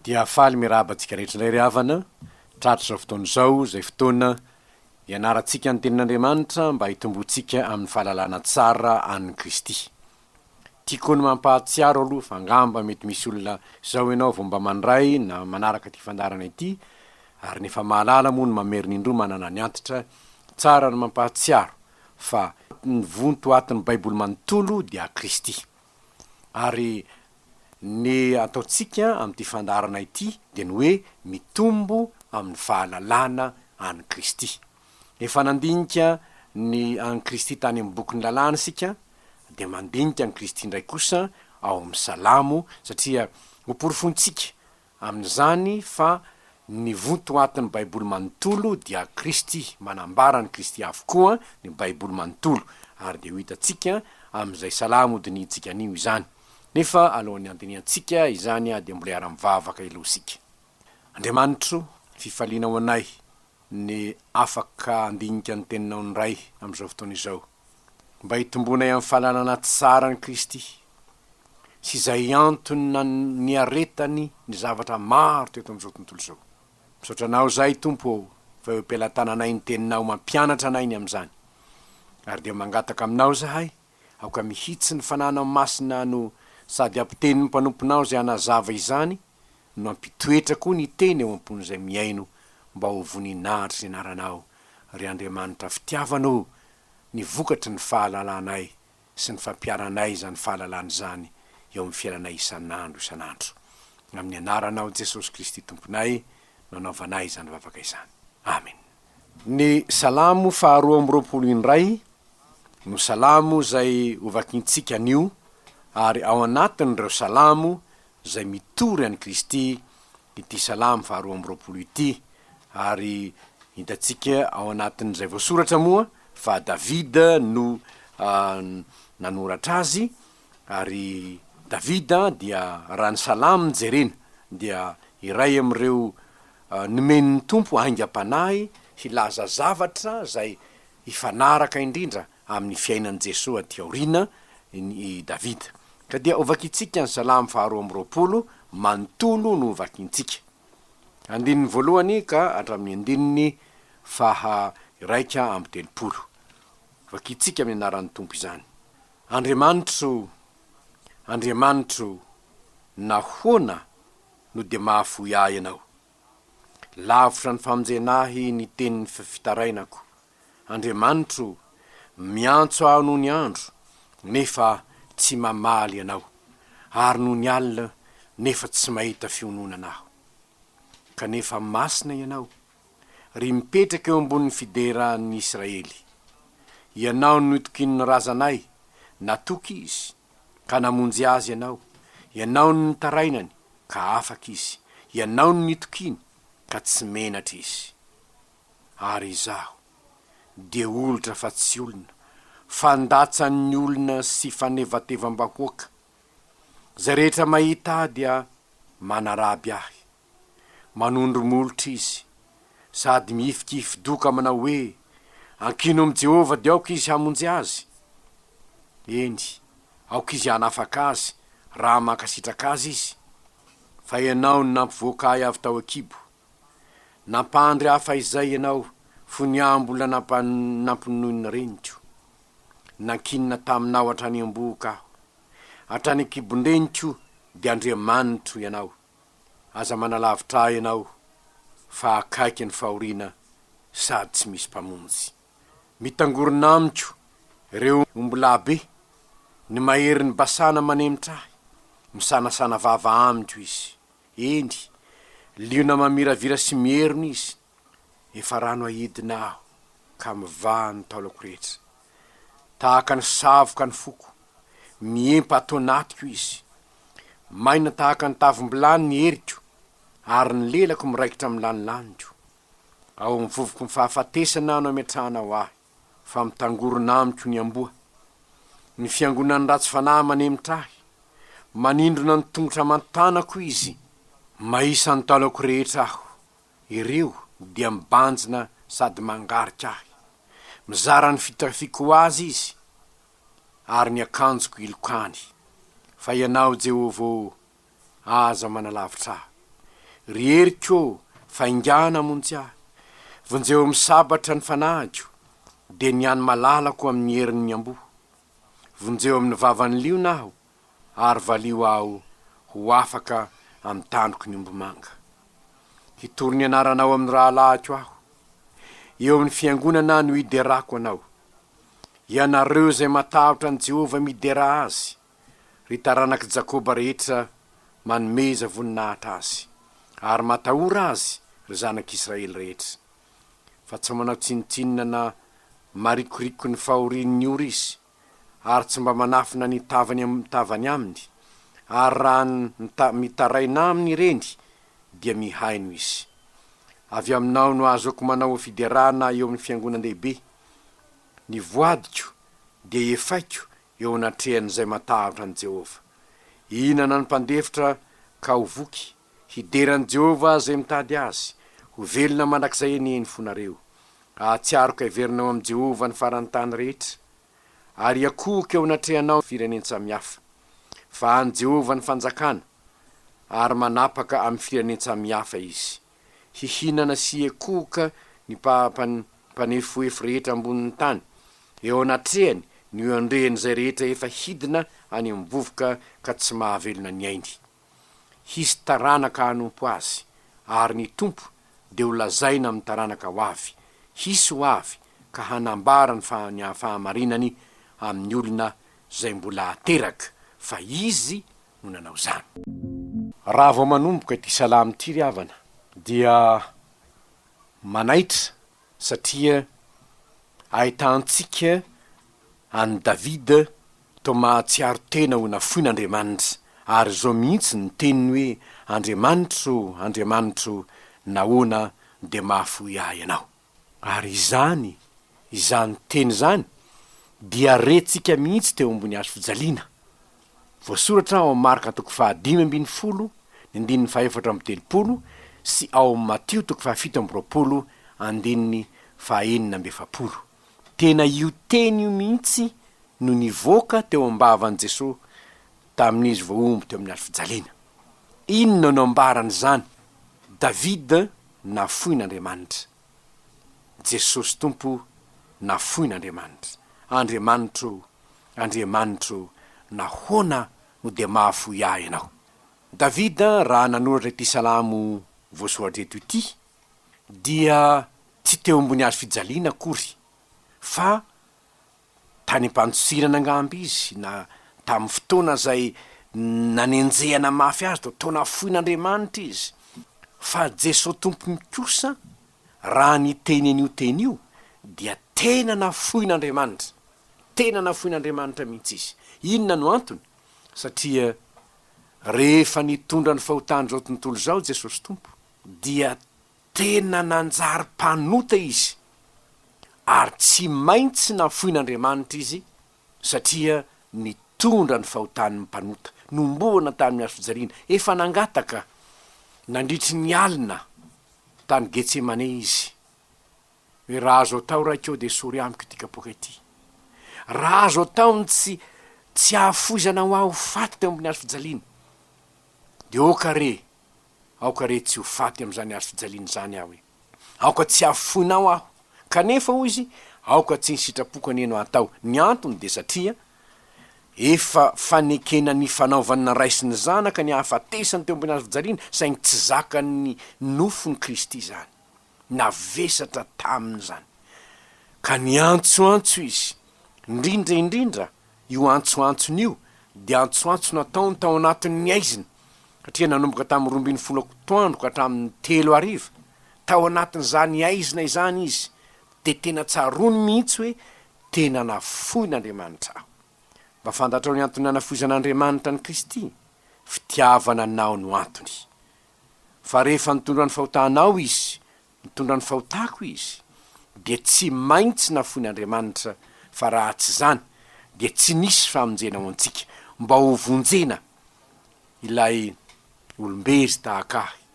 Dia faly mirabantsika rehetra indray ry havana, tratra zao fotoana izao, izay fotoana ianarantsika ny tenin'Andriamanitra mba hitomboantsika amin'ny fahalalana tsara an'i Kristy. Tiako ny mampahatsiaro aloha fa angamba mety misy olona zao ianao vao mba mandray na manaraka ty fandarana ity, ary nefa mahalala moa ny mamerina indroa manana ny antitra, tsara ny mampahatsiaro fa ny vonto atin'ny Baiboly manontolo dia Kristy. Ary ny ataotsika amin'ity fandarana ity dia ny hoe mitombo amin'ny fahalalana an'i Kristy. Efa nandinika ny an'i Kristy tany amin'ny boky ny lalàna sika, dia mandinika an'i Kristy indray kosa ao amin'ny salamo, satria hoporofontsika amin'izany fa ny vonto atin'ny Baiboly manontolo dia Kristy, manambara ny Kristy avokoa ny Baiboly manontolo, ary dia ho hitantsika amin'izay salamo dinitsika anio izany. Nefa alohan'ny andiniantsika izany dia mbola ara-mivavaka ilosika. Andriamanitro, fifaliana ho anay ny afaka andinika ny teninao ny ray amin'izao fotoana izao, mba hitombonay amin'ny fahalalana tsara ny Kristy, sy izay antony na ny aretany ny zavatra maro teto amin'izao tontolo izao. Misaotra anao zay Tompo, fa eo am-pelantananay ny teninao, mampianatra anay ny amin'izany. Ary dia mangataka aminao zahay, aoka mihitsy ny fanana masina no sady ampiteny ny mpanomponao zay anazava izany, no ampitoetra koa ny teny eo ampon'izay miaino, mba ho voninahitra sy anaranao, ry Andriamanitra fitiavanao, ny vokatry ny fahalalanay sy ny fampiaranay izany fahalalana izany eo amin'ny fiainanay isan'andro isan'andro. Amin'ny anaranao Jesosy Kristy Tomponay, nanaovanay izany vavaka izany. Amen. Ny salamo faharoa amby roapolo indray, no salamo zay hovakintsika anio, ary ao anatin'ireo salamo zay mitory an'i Kristy ity salamo faharoa amby roapolo ity, ary hitantsika ao anatin'izay voasoratra moa fa Davida no nanoratra azy, ary Davida dia raha ny salamo jerena dia iray amin'ireo nomen'ny Tompo haingam-panahy hilaza zavatra zay hifanaraka indrindra amin'ny fiainan'i Jesosy aty aoriana i Davida. Ka dia hovakintsika ny salamo faharoa amby roapolo, manontolo no hovakintsika. Andininy voalohany ka hatramin'ny andininy faharaika amby telopolo. Hovakintsika amin'ny anaran'ny Tompo izany. Andriamanitro, Andriamanitro, nahoana no dia mahafoy ahy ianao? Lavitra ny famonjenahy ny tenin'ny fitarainako. Andriamanitro, miantso aho noho ny andro, nefa tsy mamaly ianao, ary noho ny alina nefa tsy mahita fiononana aho. Kanefa masina ianao, ry mipetraka eo ambonin'ny fideran'ny Israely. Ianao no nitokin'ny razanay, natoky izy, ka namonjy azy ianao. Ianao no nitarainany, ka afaka izy. Ianao no nitokiny, ka tsy menatra izy. Ary izaho, dia olotra fa tsy olona, fandatsan'ny olona sy fanevatevam-bahoaka. Zay rehetra mahita dia manaraby ahy, manondro molotra izy, sady miifikifidoka manao hoe, ankino am' Jehova dia aoka izy hamonjy azy. Eny, aoka izy hanafaka azy, raha makasitraka azy izy. Fa ianao no nampivoaka ahy avy tao akibo, nampandry hafa izay ianao, foniambola nampinohy ny reniko. Nankinina taminao hatrany am-boka aho, hatrany akibon-dreniko dia Andriamanitro ianao. Aza manalavitra ahy ianao, fa akaiky ny fahoriana sady tsy misy mpamonjy. Mitangorona amiko ireo ombilabe, ny mahery ny basana manemitra ahy, misanasana vava amiko izy. Eny, liona mamiravira sy mieriny izy, efa rano ahidina aho, ka mivaha ny taolako rehetra. Tahaka ny savoka ny foko, miempa ato anatiko izy. Maina tahaka ny tavim-bilany ny heriko, ary ny lelako miraikitra amin'ny lanilaniko. Ao amin'ny vovoko ny fahafatesana no ametrahana ho ahy, fa mitangorona amiko ny amboa. Ny fiangonan'ny ratsy fanahy manemitra ahy, manindrona ny tongotra mantanako izy. Mahisa ny taolako rehetra aho, ireo dia mibanjina sady mangarika ahy. Mizara ny fitafiko azy izy, ary ny akanjoko ilokany. Fa ianao Jehova, aza manalavitra ahy. rieriko faingana montsy ahy vonjeo amin'ny sabatra ny fanahiko de niany malalako amin'ny herin'ny amboho vonjeo amin'ny vavany liona aho ary valio aho ho afaka amin'ny tandroko ny ombomanga hitory ny anaranao amin'ny rahalahiko aho eo amin'ny fiangonana no hiderako anao ianareo zay matahotra an' Jehova midera azy ry taranaky Jakoba rehetra manomeza voninahitra azy ary matahora azy ry zanak'Israely rehetra fa tsy manao tsinitsinina na marikoriko ny fahorian'ny ora izy ary tsy mba manafina ny tavany aminy ary raha mitaraina aminy ireny dia mihaino izy avy aminao no azoko manao fiderana eo amin'ny fiangonan-dehibe ny voadiko dia efaiko eo anatrehan'izay matahotra an' Jehova inana ny mpandefitra ka ho voky hideran' Jehova zay mitady azy ho velona mandrakizay eny fonareo ahatsiaroko heverinao am' Jehova ny farany tany rehetra ary akohoka eo anatrehanao fireneny samihafa fa an' Jehova ny fanjakana ary manapaka amin'ny fireneny samihafa izy hihinana sy akohoka ny mpanefoefo rehetra ambonin'ny tany eo anatrehany ny andrehany zay rehetra efa hidina any ambovoka ka tsy mahavelona ny ainy hisy taranaka hanompo azy ary ny tompo de ho lazaina amin'ny taranaka ho avy hisy ho avy ka hanambara ny fahamarinany amin'ny olona zay mbola ateraka fa izy no nanao zany raha vao manomboka ity salamy ity ry havana dia manaitra satria ahitantsika any Davida to mahatsiaro tena ho nafoin'Andriamanitra ary zao mihitsy ny teniny hoe Andriamanitro nahoana de mahafoy ahy ianao ary izany teny zany dia retsika mihitsy teo ambony hazo fijaliana voasoratra ao amin'ny Marka 5:12 ny 4:30 sy ao amin'ny Matio 7:20 tena io teny io mihitsy no nivoaka teo ambavan'i Jesosy tamin'izy voaomby teo amin'ny hazo fijaliana inona no ambarany zany Davida nafoin'Andriamanitra Jesosy tompo nafoin'Andriamanitra Andriamanitro nahoana no de mahafoy ahy ianao Davida raha nanoratra ity salamo voasoratra eto ity dia tsy teo ambony hazo fijaliana akory fa tany ampantsirana angamby izy na tamin'ny fotoana zay nanenjehana mafy azy to nafoin'Andriamanitra izy fa Jesosy tompony kosa raha ny teny an'io teny io dia tena nafoin'Andriamanitra mihitsy izy inona no antony satria rehefa nitondra ny fahotany zao tontolo zao Jesosy tompo dia tena nanjary mpanota izy ary tsy maintsy nafoin'Andriamanitra izy satria nitondra ny fahotany mpanota nomboana tamin'ny hazo fijaliana efa nangataka nandritry ny alina tany Getsemane izy hoe raha azo atao raikeo de sory amiko ity kapoka ity raha azo ataony tsy hahafoizana ho aho faty teo ambony hazo fijaliana de aoka re tsy ho faty am'izany hazo fijaliana zany aho hoe aoka tsy hahafoinao aho kanefa hoy izy aoka tsy ny sitrapokany eno atao ny antony de satria efa fanekena ny fanaovany naraisiny zanaka ny hahafatesany teo ambony hazo fijaliana saingy tsy zakany nofony Kristy zany navesatra taminy zany ka ny antsoantso izy indrindra io antsoantsony io de antsoantso nataony tao anatin'ny aiziny satria nanomboka tamin'ny 12 toandro ka hatramin'ny 3 tao anatin'izany aizina izany izy de tena tsarony mihitsy hoe tena nafoin'Andriamanitra aho mba fantatrao ny antony nanafoizan'Andriamanitra ny Kristy fitiavana nao no antony fa rehefa nitondra ny fahotanao izy nitondra ny fahotako izy de tsy maintsy nafoin'Andriamanitra fa raha tsy zany de tsy nisy famonjena ho antsika mba ho vonjena ilay olombezy tahakahy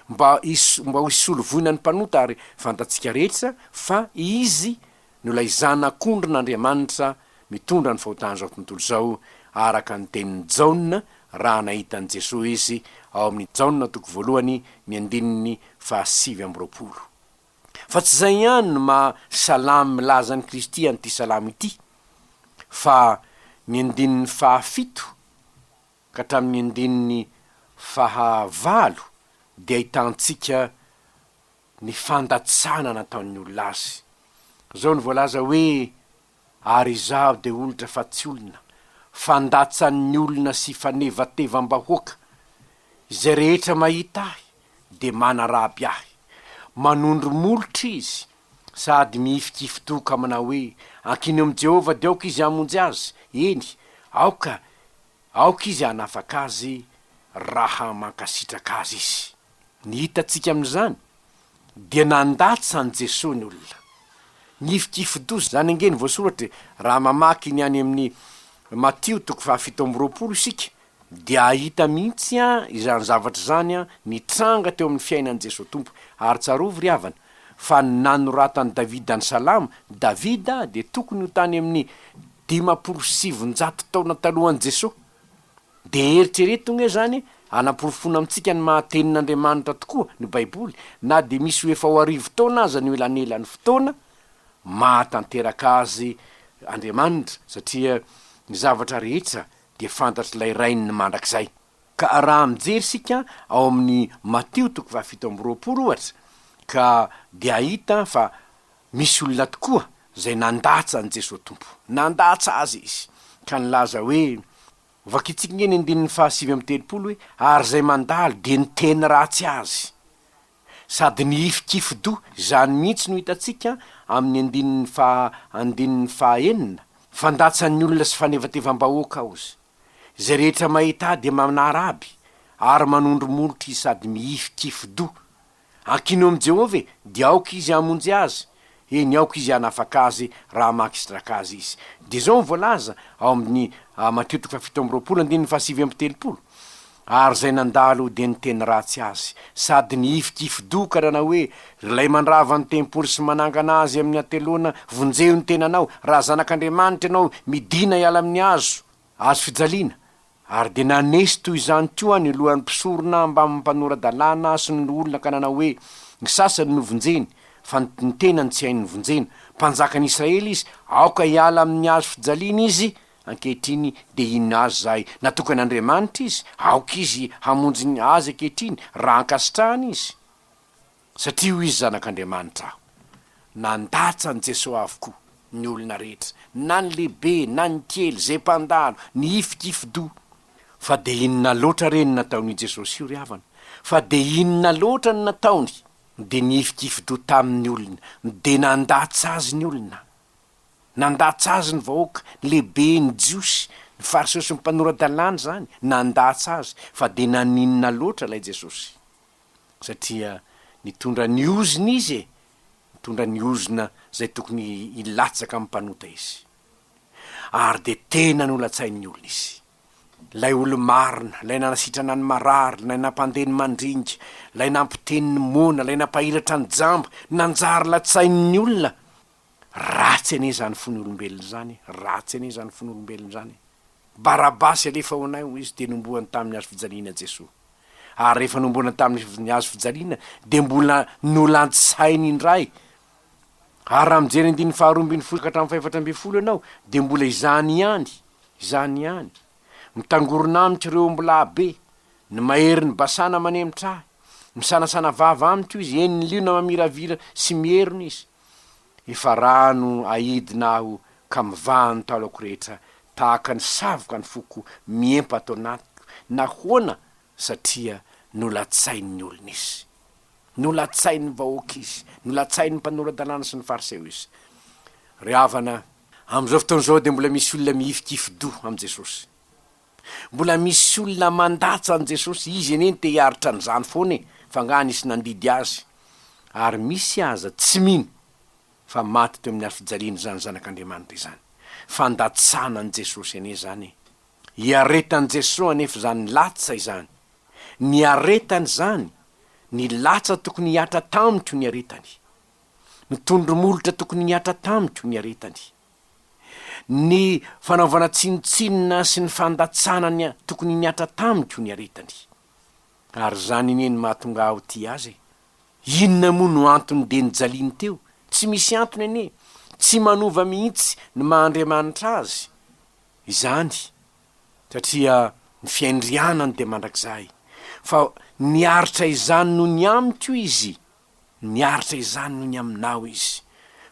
mba ho isolovoina ny mpanota ary fantatsika rehetra fa izy no lay zanak'ondrin'Andriamanitra mitondra ny fahotany zao tontolo zao araka ny tenin'ny Jaona raha nahitan'i Jesosy izy ao amin'ny jaona toko voalohany ny andininy fahasivy ambyroapolo. Fa tsy zay ihany no mahasalamy milazany Kristy an'ity salamy ity, fa ny andininy fahafito ka hatramin'ny andininy fahavalo dia ahitantsika ny fandatsana nataon'ny olona azy. Zao ny voalaza hoe ary izaho de olitra fa tsy olona, fandatsan'ny olona sy fanevatevam-bahoaka, izay rehetra mahita ahy de manaraby ahy, manondro molotra izy sady miifikifitoka manao hoe ankiny am' Jehova de aoka izy hamonjy azy. Eny, aoka izy hanafaka azy raha mankasitraka azy izy. Ny hitatsika amin'izany dia nandatsa an' Jesosy ny olona. Nifikifidozy zany angeny voasoratra raha mamaky ny any amin'ny Matio toko fahafito ambyroapolo isika dia ahita mihitsy izany zavatra zany nitranga teo amin'ny fiainan'i Jesosy Tompo. Ary tsarovy ry havana fa nanoratany Davida ny salama, Davida de tokony ho tany amin'ny 57 taona talohan'i Jesosy. De eritreretogna zany anaporofona amintsika ny mahatenin'Andriamanitra tokoa ny Baiboly, na de misy hoe efa ho 10 taona aza ny elanelan'ny fotoana mahatanteraka azy Andriamanitra, satria ny zavatra rehetra de fantatry ilay rainy mandrakizay. Ka raha mijery sika ao amin'ny Matio toko fahafito ambyroapolo ohatra, ka de ahita fa misy olona tokoa zay nandatsa an' Jesosy Tompo, nandatsa azy izy, ka nilaza hoe vakitsika ngeny andininy fahasivy amby telopolo hoe ary zay mandalo de ny teny ratsy azy sady ny ifikifido. Zany mihitsy no hitatsika amin'ny andininy fahaenina, fandatsan'ny olona sy fanevatevam-bahoaka aozy, zay rehetra mahita de manaraby ary manondro molotra izy sady miifikifido. Ankino am' Jehova de aoka izy hamonjy azy. Eny, aoka izy hanafaka azy raha makisitraka azy izy. De zao voalaza ao amin'ny Matio toko fahafito ambyroapolo andininy fahasivy amby telopolo, ary zay nandalo de ny teny ratsy azy sady ny ifikifido karana hoe lay mandrava ny tempoly sy manangana azy amin'ny atelona vonjeo ny tenanao, raha zanak'Andriamanitra ianao midina hiala amin'ny azo fijaliana. Ary de nanesy toy izany toa ny lohan'ny mpisorona mba mampanora-dalàna sy ny olona ka nanao hoe ny sasany no vonjeny fa ny tenany tsy hainy vonjena. Mpanjakan'Israely izy, aoka hiala amin'ny azo fijaliana izy ankehitriny, de inona azy zay natokan'Andriamanitra izy, aoka izy hamonjy ny azy ankehitriny raha ankasitrahany izy, satria ho izy zanak'Andriamanitra. Nandatsa an' Jesosy avokoa ny olona rehetra, na ny lehibe na ny kely, zay mpandalo, ny ifikifido. Fa de inona loatra reny nataony Jesosy io ry havana, fa de inona loatra ny nataony de ny ifikifido tamin'ny olona, de nandatsa azy ny olona, nandatsa azy ny vahoaka, lehibe ny jiosy, ny fariseo ny mpanora-dalàna zany nandatsa azy. Fa de naninona loatra lay Jesosy, satria nitondra ny ozina izy, nitondra ny ozina zay tokony ilatsaka amin'ny mpanota izy, ary de tena nolatsain'ny olona izy. Lay olo marina, lay nanasitrana ny marary, lay nampandeny mandringa, lay nampiteny ny mona, lay nampahiratra ny jamba, nanjary latsain'ny olona. Ratsy ane zany fony olombelona zany, ratsy ane zany fony olombelona zany. Barabasy alefa ho anay ho izy de nombohany tamin'ny hazo fijaliana Jesosy. Ary rehefa nombohana tamin'ny hazo fijaliana de mbola nolansainy indray. Ary raha mijery andininy faharoambin'ny folo ka hatramin'ny faefatra ambin'ny folo ianao de mbola izany ihany. Mitangoronamitra ireo mbola be, ny mahery ny basana manemitra ahy, misanasana vava amiko izy, eny ny liona mamiravira sy mierona izy. Efa rano ahidina aho ka mivahany talako rehetra, tahaka ny savoka ny foko miempa atao anatiko. Nahoana? Satria nolatsain'ny olona izy, nolatsain'ny vahoaka izy, nolatsain'ny mpanora-dalàna sy ny fariseo izy. Ry havana, am'izao fotoan'izao de mbola misy olona miifikifido am' Jesosy, mbola misy olona mandatsa an' Jesosy. Izy eneny te hiaritra an'izany foana fa nga nisy nandidy azy, ary misy aza tsy mino fa maty teo amin'ny hazo fijaliana zany zanak'Andriamanitra izany. Fandatsana an' Jesosy ane zany, hiaretan' Jesosy anefa zany latsa izany, ny aretany zany, ny latsa tokony hiatra tamiko ny aretany, ny tondromolotra tokony hiatra tamiko ny aretany, ny fanaovana tsinotsinona sy ny fandatsana tokony niatra tamiko ny aretany. Ary zany iny mahatonga aho ty azy. Inona moa no antony de nijaliny teo? Tsy misy antony anie. Tsy manova mihitsy ny maha-Andriamanitra azy. Izany satria ny fiandrianany de mandrakizay. Fa niaritra izany no ny amiko izy. Niaritra izany no ny aminao izy.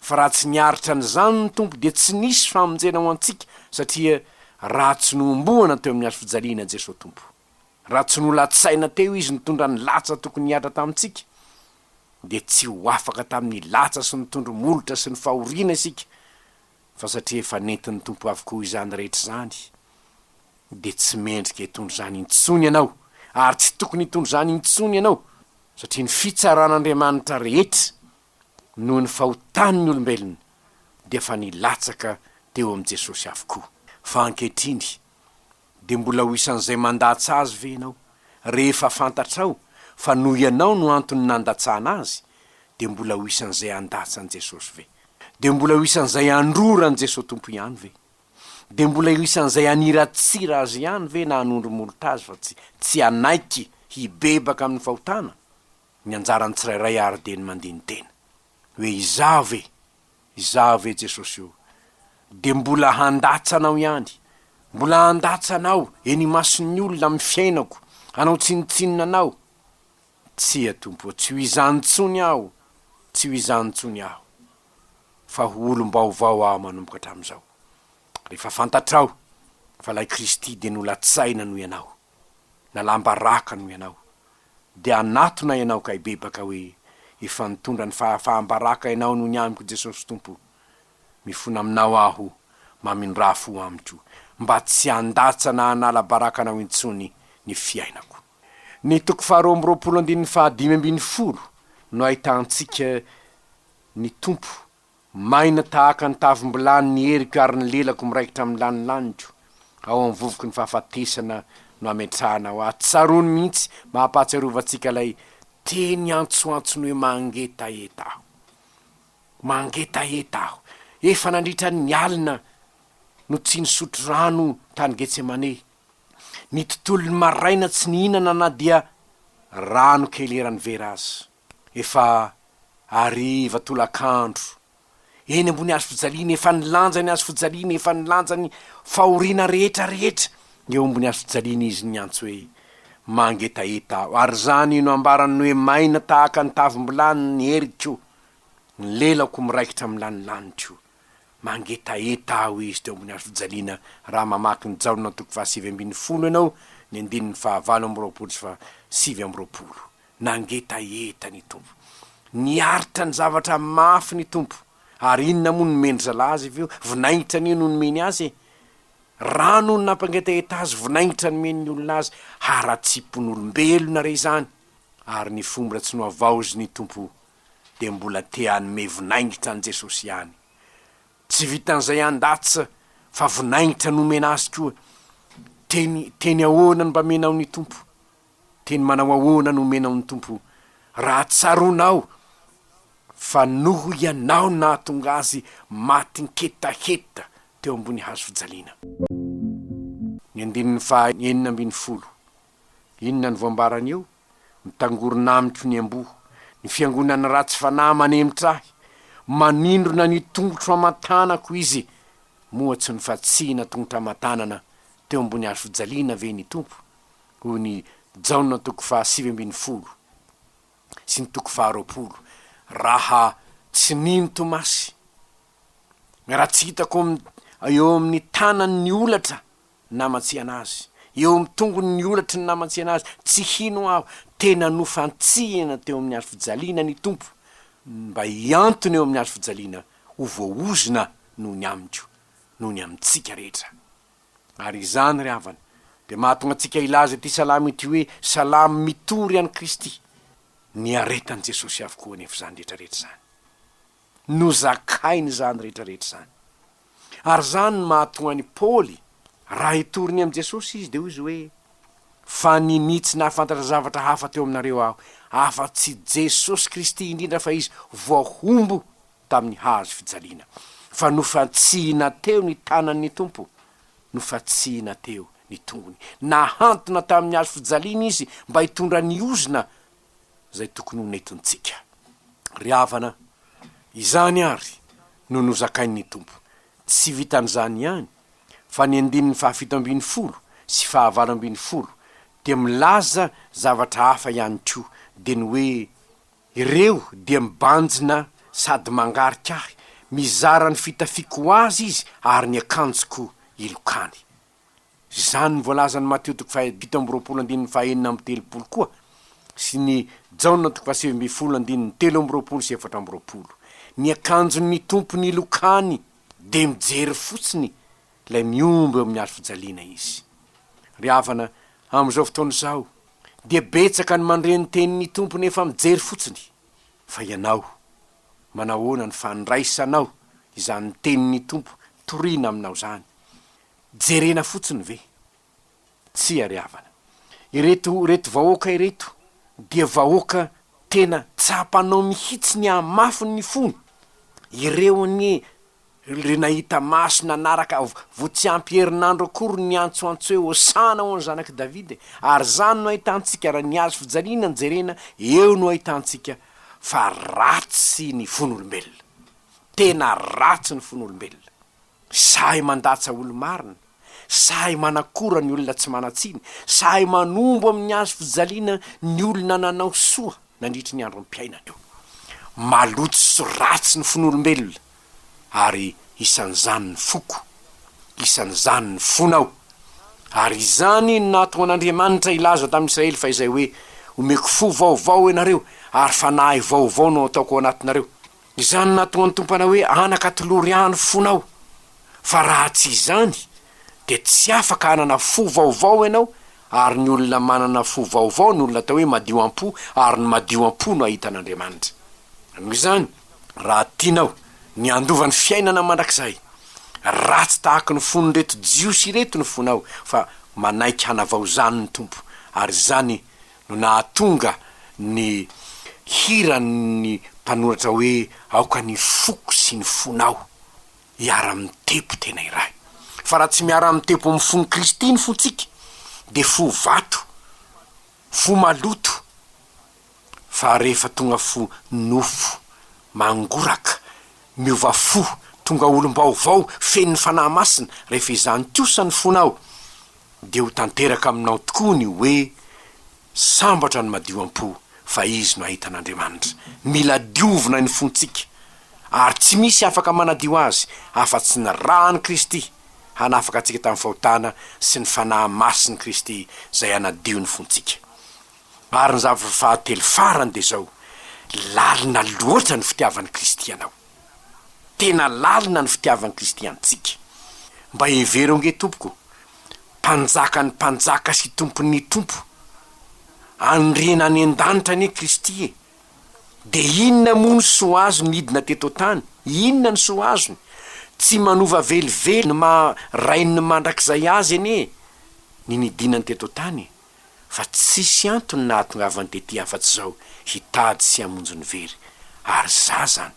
Fa raha tsy niaritra n'izany ny tompo de tsy nisy famonjena ho antsika, satria raha tsy nomboana teo amin'ny hazo fijaliana Jesosy tompo. Raha tsy nolatsaina teo izy nitondra ny latsa tokony hiatra tamintsika, de tsy ho afaka tamin'ny latsa sy nitondro molotra sy ny fahoriana isika, fa satria efa nentin'ny tompo avokoa izany rehetra zany, de tsy mendrika hitondro zany intsony ianao, ary tsy tokony hitondro zany intsony ianao, satria ny fitsaran'Andriamanitra rehetra noho ny fahotan'ny olombelona de fa nilatsaka teo am' Jesosy avokoa. Fa ankehitriny de mbola ho isan'izay mandatsa azy ve ianao? Rehefa fantatrao fa noho ianao no antony nandatsana azy, de mbola ho isan'izay andatsa an' Jesosy ve? De mbola ho isan'izay androra an' Jesosy tompo ihany ve? De mbola ho isan'izay aniratsira azy ihany ve na hanondro molotra azy, fa tsy anaiky hibebaka amin'ny fahotana? Ny anjarany tsirairay ary de ny mandiny tena hoe izaho ve Jesosy io, de mbola handatsanao ihany, mbola handatsanao eny mason'ny olona amin'ny fiainako, anao tsinitsinina anao. Tsia tompo, tsy ho izantsony aho, tsy ho izantsony aho, fa ho olom-baovao aho manomboka hatramin'izao. Rehefa fantatrao fa lay Kristy de nolatsaina no ianao, nalambaraka no ianao, de anatona ianao ka hibebaka hoe efa nitondra ny fahambaraka ianao no ny amiko Jesosy tompo. Mifona aminao aho mamindrafo amiko, mba tsy handatsana hanala baraka anao intsony ny fiainako. Ny toko 2:25 no ahitantsika ny tompo maina tahaka ny tavim-bilany ny heriko ary ny lelako miraikitra amin'ny lanilanitro. Ao amin'ny vovoky ny fahafatesana no ametrahana ho atsarony mihitsy mahapatsiarovantsika lay teny antsoantsony hoe mangetaeta aho. Mangetaeta aho. Efa nandritra ny alina no tsy nisotro rano tany Getsemane. Ny tontolony maraina tsy nihinana na dia rano kely eran'ny vera azy. Efa ariva tolakandro. Eny ambony hazo fijaliana, efa nilanja ny hazo fijaliana, efa nilanja ny fahoriana rehetra. Eo ambony hazo fijaliana izy ny antso hoe mangetaeta aho. Ary zany no ambarany hoe maina tahaka ny tavim-bilany ny heriko, ny lelako miraikitra amin'ny lanilanitro. Mangetaeta aho izy teo ambony hazo fijaliana. Raha mamaky ny Jaona toko 7:20 ianao, ny 9:7-20. Nangetaeta ny tompo, niaritra ny zavatra mafy ny tompo. Ary inona moa ny mendry zalazy ivyo? Vinaingitra ny no nomeny azy. Rano no nampangetaeta azy, vinaingitra ny meny ny olona azy, haratsipon'olombelona re zany. Ary ny fombra tsy noavaozy ny tompo de mbola te hanome vinaingitra an' Jesosy ihany. Tsy vitan'izay andatsa fa vinaingitra nomena azy koa. Teny ahoana no mba menao ny tompo? Teny manao ahoana no menao ny tompo? Raha tsaronao fa noho ianao nahatonga azy matinketaheta teo ambony hazo fijaliana. Ny 9:40 inona ny voambarany eo? Mitangorona amiko ny amboho, ny fiangonany ratsy fanahy manemitra ahy, manindrona ny tongotro amatanako izy, moa tsy ny fatsina tongotra amatanana teo ambony hazo fijaliana ve ny tompo? Hoy ny Jaona toko 7:20 sy ny toko 20. Raha tsy nino Tomasy, raha tsy hitako eo amin'ny tanany ny olatra namatsiana azy, eo amin'ny tongony ny olatra ny namatsiana azy, tsy hino aho. Tena nofantsihana teo amin'ny hazo fijaliana ny tompo, mba hiantony eo amin'ny hazo fijaliana ho voaozina noho ny amiko, noho ny amintsika rehetra. Ary izany ry havana de mahatonga antsika ilaza ty salamo ity hoe salamo mitory an'i Kristy. Ny aretan'i Jesosy avokoa nefa zany rehetrarehetra zany, nozakainy zany rehetrarehetra zany. Ary zany mahatonga ny Paoly raha hitoriny am' Jesosy izy de hoy izy hoe fa ninitsy nahafantatra zavatra hafa teo aminareo aho, afa-tsy Jesosy Kristy indrindra fa izy voahombo tamin'ny hazo fijaliana. Fa nofatsihina teo ny tanan'ny tompo, nofatsihina teo ny tongony, nahantona tamin'ny azo fijaliana izy mba hitondra ny ozina zay tokony ho nentontsika. Ry havana, izany ary no nozakain'ny tompo. Tsy vitan'izany ihany, fa ny 17 sy 18 dia milaza zavatra hafa ihany koa, dia ny hoe ireo dia mibanjina sady mangarika ahy, mizara ny fitafiako ho azy izy ary ny akanjoko ilokany. Izany ny voalazany Mateo 7:24 koa, sy ny Jaona 7:3 sy 4. Ny akanjon'ny tompony ilokany dia mijery fotsiny lay miomby amin'ny hazo fijaliana izy. Ry havana, amin'izao fotoana izao dia betsaka ny mandre ny tenin'ny tompony efa mijery fotsiny, fa ianao manahoana ny fandraisanao izany tenin'ny tompo toriana aminao zany? Jerena fotsiny ve? Tsia ry havana, ireto vahoaka ireto dia vahoaka tena tsapanao mihitsy ny amafiny ny fony. Ireo ny nahita maso nanaraka vo tsy ampiherinandro akory ny antsoantso hoe hosana ho ny zanaky Davida, ary zany no ahitantsika raha ny azo fijaliana ny jerena, eo no ahitantsika fa ratsy ny fon'olombelona, tena ratsy ny fon'olombelona. Sahy mandatsa olo marina, sahy manakora ny olona tsy manatsiny, sahy manombo amin'ny azo fijaliana ny olona nanao soa nandritry ny andro mpiainana eo. Maloto sy ratsy ny fon'olombelona, ary isan'izany ny foko, isan'izany ny fonao. Ary izany nataon'Andriamanitra ilaza tamin'ny Israely fa izay hoe omeko fo vaovao ianareo ary fanahy vaovao no ataoko anatinareo. Izany nataon'ny tompana hoe anakatoloriany fonao. Fa raha tsy izany dia tsy afaka hanana fo vaovao ianao, ary ny olona manana fo vaovao ny olona atao hoe madio am-po, ary ny madio am-po no ahitan'Andriamanitra. Noho izany, raha tianao ny andovany fiainana mandrakizay, ratsy tahaka ny fon'ny reto jiosy reto ny fonao, fa manaiky hanavao zany ny tompo. Ary zany no nahatonga ny hiran'ny mpanoratra hoe aoka ny foko sy ny fonao iara-mitepo tena iray. Fa raha tsy miara-mitepo amin'ny fon'ny Kristy ny fontsika, de fo vato, fo maloto. Fa rehefa tonga fo nofo, mangoraka, miova fo, tonga olom-baovao feny ny fanahy masina, rehefa izany kosa ny fonao, de ho tanteraka aminao tokoa ny hoe sambatra ny madio am-po, fa izy no ahitan'Andriamanitra. Mila diovina ny fontsika, ary tsy misy afaka manadio azy afa-tsy ny rahan'i Kristy hanafaka antsika tamin'ny fahotana sy ny fanahy masin'i Kristy zay anadio ny fontsika. Ary ny zavatra fahatelo farany de zao, lalina loatra ny fitiavan'i Kristy anao. Tena lalina ny fitiavan'i Kristy antsika. Mba hevero nge tompoko, mpanjaka ny mpanjaka sy tompon'ny tompo, andriana ny an-danitra ny Kristy e. De inona moa ny soa azony midina teto tany? Inona ny soa azony? Tsy manova velively ny rainy mandrakizay azy ene ny nidinany teto tany, fa tsisy antony nahatongavany tety afa-tsy zao hitady sy hamonjy ny very. Ary zany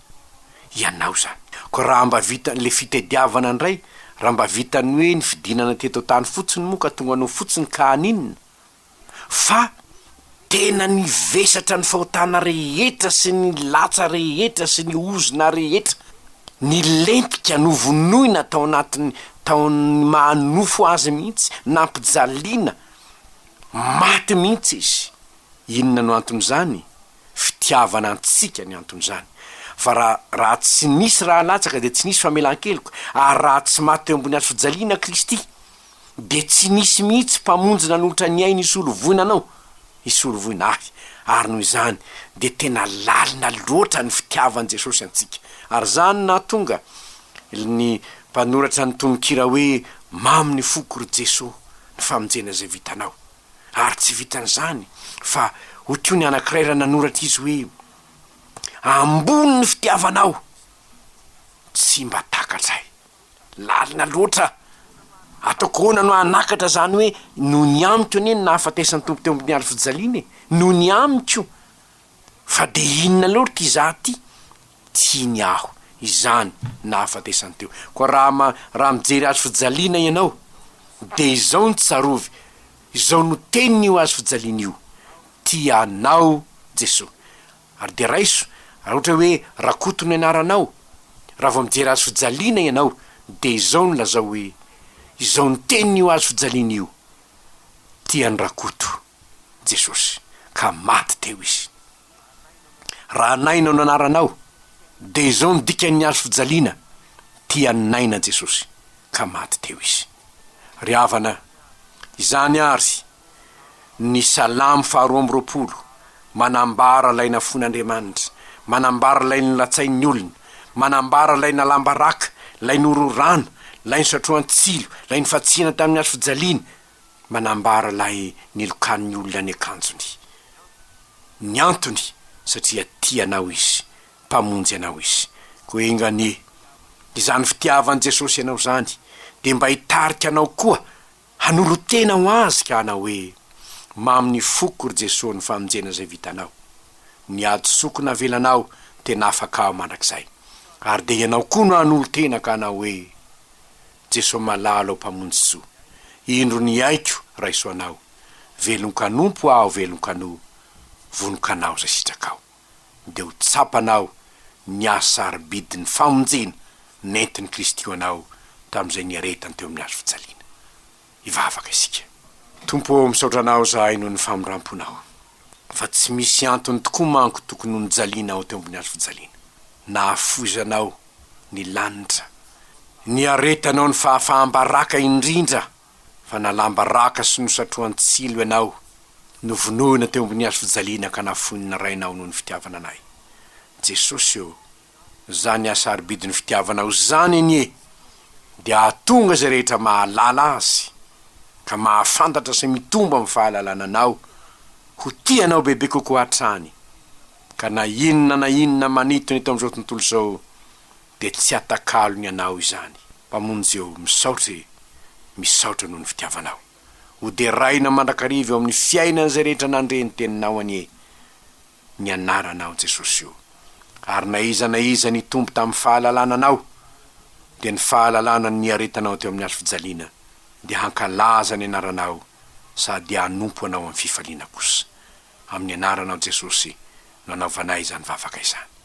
ianao zany. Ko raha mba vita le fitediavana ndray, raha mba vitany hoe ny fidinana teto tany fotsiny moa ka tonga no fotsiny ka aninona, fa tena ny vesatra ny fahotana rehetra sy ny latsa rehetra sy ny ozina rehetra, ny lentika novonoina tao anatin'ny taony manofo azy mihitsy, nampijaliana maty mihitsy izy. Inona no anton'izany? Fitiavana antsika ny anton'izany. Fa raha tsy nisy raha latsaka de tsy nisy famelan-keloka, ary raha tsy maty eo ambony hazo fijaliana Kristy, de tsy nisy mihitsy mpamonjina nolotra ny ainy isolovoina anao, isolovoina ahy. Ary noho izany de tena lalina loatra ny fitiavan'i Jesosy antsika. Ary zany nahatonga ny mpanoratra ny tononkira hoe mamy ny foko ry Jesosy ny famonjena zay vitanao. Ary tsy vitan'izany, fa ohatry ny anankiray raha nanoratra izy hoe ambony ny fitiavanao, tsy mba takatray. Lalina loatra. Ataoko hoana no anakatra zany hoe no ny amiko ane nahafatesan'ny tompo teo amin'ny hazo fijaliana, no ny amiko. Fa de inona loatra izaty? Tsy ny aho, izany nahafatesan'ny teo. Ko raha mijery hazo fijaliana ianao, de izao ny tsarovy, izao no teniny io azo fijaliana io, tianao Jesosy. Ary de raiso, raha ohatra hoe rakoto ny anaranao, raha vao mijery azo fijaliana ianao, de izao no lazao hoe izao ny teniny io azo fijaliana io, tiany rakoto Jesosy, ka maty teo izy. Raha naina no anaranao, de izao ny dikan'ny azo fijaliana, tiany naina Jesosy, ka maty teo izy. Ry havana, izany ary ny salamo 2:20 manambara lay nafoin'Andriamanitra, manambara lay nilatsain'ny olona, manambara lay nalamba raka, lay nororana, lay nisatroan-tsilo, lay nifatsiana tamin'ny azo fijaliana, manambara lay nilokan'ny olona ny akanjony. Ny antony satria tianao izy, mpamonjy anao izy. Koa enganie, izany fitiavan'i Jesosy ianao zany, de mba hitarika anao koa hanolo tena ho azy ka anao hoe maminy foko ry Jesosy ny famonjena zay vitanao. Ny ady sokona velanao tena afaka ao mandrakizay. Ary de ianao koa no hanolo tena ka anao hoe Jesosy malalo ao mpamonjy soa. Indro ny aiko raiso anao, velon-kanompo aho velon-kano, vonon-kanao zay sitrakao. De ho tsapanao ny asa arbidiny famonjena nentin'ny Kristy io anao tamin'izay niaretany teo amin'ny azo fijaliana. Ivavaka isika. Tompo, misaotranao zahay noho ny faminramponao, fa tsy misy antony tokoa manko tokony ho nijalinao teo ambony azo fijaliana. Nahafozanao ny lanitra, niaretanao ny fahafahambaraka indrindra, fa nalamba raka sy nosatroan-tsilo ianao, novonoina teo ambony azo fijaliana ka nafonina rainao noho ny fitiavana anay. Jesosy io, zany asa arbidiny fitiavanao zany anie, de ahatonga zay rehetra mahalala azy, ka mahafantatra sy mitomba amin'ny fahalalana anao, ho tianao bebe kokoa hatrany, ka na inona manitony eto amin'izao tontolo zao, de tsy atakalony anao izany. Mpamonjy eo, misaotra noho ny fitiavanao. Ho de raina mandrakariva eo amin'ny fiainana zay rehetra nandreny teninao anie, ny anaranao Jesosy io. Ary na iza ny tombo tamin'ny fahalalana anao, de ny fahalalana ny aretanao teo amin'ny azo fijaliana, de hankalaza ny anaranao sady hanompo anao amin'ny fifaliana kosa. Amin'ny anaranao Jesosy, no anaovanay izany vavaka izany.